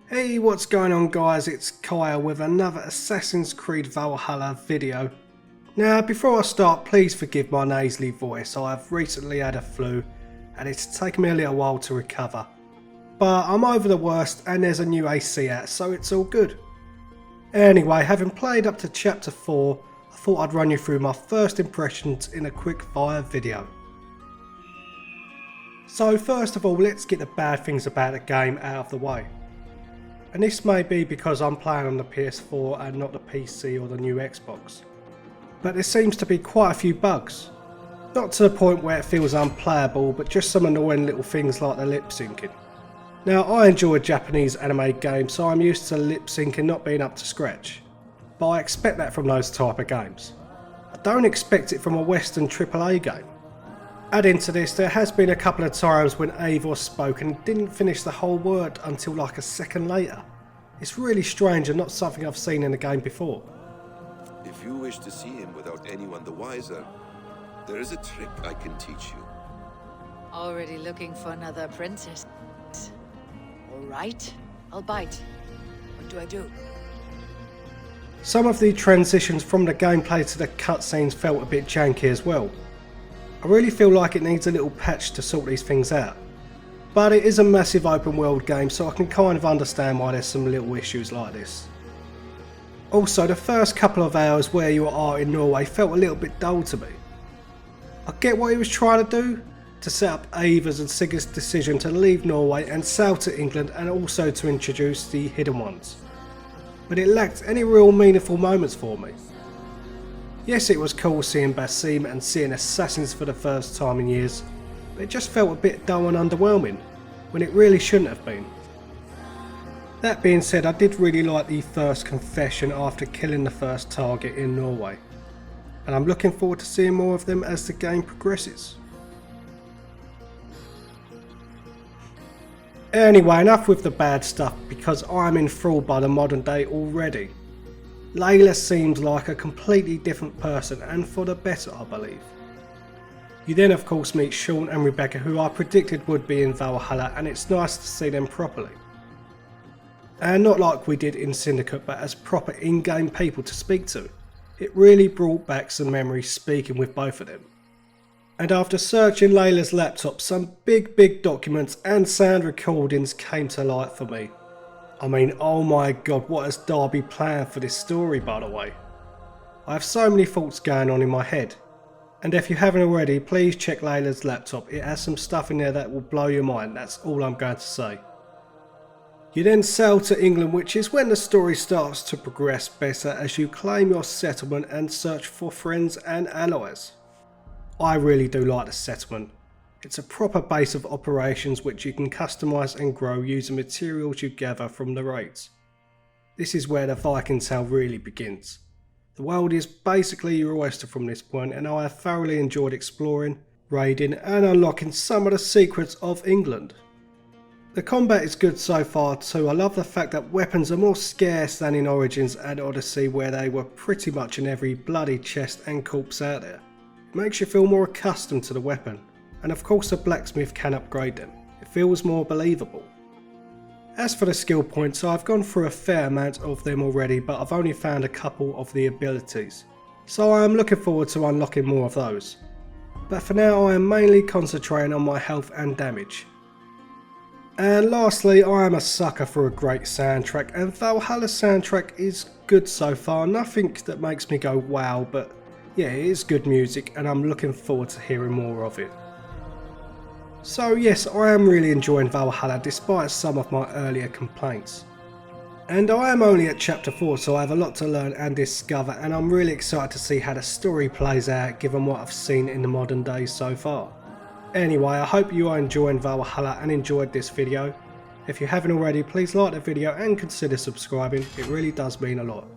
Hey, what's going on guys, it's Kyle with another Assassin's Creed Valhalla video. Now before I start, please forgive my nasally voice. I've recently had a flu and it's taken me a little while to recover. But I'm over the worst and there's a new AC out, so it's all good. Anyway, having played up to chapter 4, I thought I'd run you through my first impressions in a quick fire video. So first of all, let's get the bad things about the game out of the way. And this may be because I'm playing on the PS4 and not the PC or the new Xbox. But there seems to be quite a few bugs. Not to the point where it feels unplayable, but just some annoying little things like the lip syncing. Now I enjoy Japanese anime games, so I'm used to lip syncing not being up to scratch. But I expect that from those type of games. I don't expect it from a Western AAA game. Adding to this, there has been a couple of times when Eivor spoke and didn't finish the whole word until like a second later. It's really strange and not something I've seen in a game before. If you wish to see him without anyone the wiser, there is a trick I can teach you. Already looking for another apprentice. Alright, I'll bite. What do I do? Some of the transitions from the gameplay to the cutscenes felt a bit janky as well. I really feel like it needs a little patch to sort these things out. But it is a massive open world game, so I can kind of understand why there's some little issues like this. Also, the first couple of hours where you are in Norway felt a little bit dull to me. I get what he was trying to do, to set up Eivor's and Sigurd's decision to leave Norway and sail to England, and also to introduce the hidden ones. But it lacked any real meaningful moments for me. Yes, it was cool seeing Basim and seeing assassins for the first time in years, but it just felt a bit dull and underwhelming, when it really shouldn't have been. That being said, I did really like the first confession after killing the first target in Norway, and I'm looking forward to seeing more of them as the game progresses. Anyway, enough with the bad stuff, because I'm enthralled by the modern day already. Layla seems like a completely different person, and for the better, I believe. You then of course meet Sean and Rebecca, who I predicted would be in Valhalla, and it's nice to see them properly. And not like we did in Syndicate, but as proper in-game people to speak to. It really brought back some memories speaking with both of them. And after searching Layla's laptop, some big documents and sound recordings came to light for me. I mean, oh my god, what has Darby planned for this story, by the way? I have so many thoughts going on in my head. And if you haven't already, please check Layla's laptop. It has some stuff in there that will blow your mind, that's all I'm going to say. You then sail to England, which is when the story starts to progress better as you claim your settlement and search for friends and allies. I really do like the settlement. It's a proper base of operations which you can customise and grow using materials you gather from the raids. This is where the Viking tale really begins. The world is basically your oyster from this point, and I have thoroughly enjoyed exploring, raiding and unlocking some of the secrets of England. The combat is good so far too. I love the fact that weapons are more scarce than in Origins and Odyssey, where they were pretty much in every bloody chest and corpse out there. It makes you feel more accustomed to the weapon. And of course the blacksmith can upgrade them. It feels more believable. As for the skill points, I've gone through a fair amount of them already, but I've only found a couple of the abilities. So I am looking forward to unlocking more of those. But for now I am mainly concentrating on my health and damage. And lastly, I am a sucker for a great soundtrack, and Valhalla's soundtrack is good so far. Nothing that makes me go wow, but yeah, it is good music and I'm looking forward to hearing more of it. So yes, I am really enjoying Valhalla despite some of my earlier complaints. And I am only at chapter 4, so I have a lot to learn and discover, and I'm really excited to see how the story plays out given what I've seen in the modern day so far. Anyway, I hope you are enjoying Valhalla and enjoyed this video. If you haven't already, please like the video and consider subscribing, it really does mean a lot.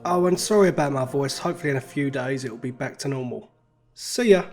Oh, and sorry about my voice, hopefully in a few days it will be back to normal. See ya!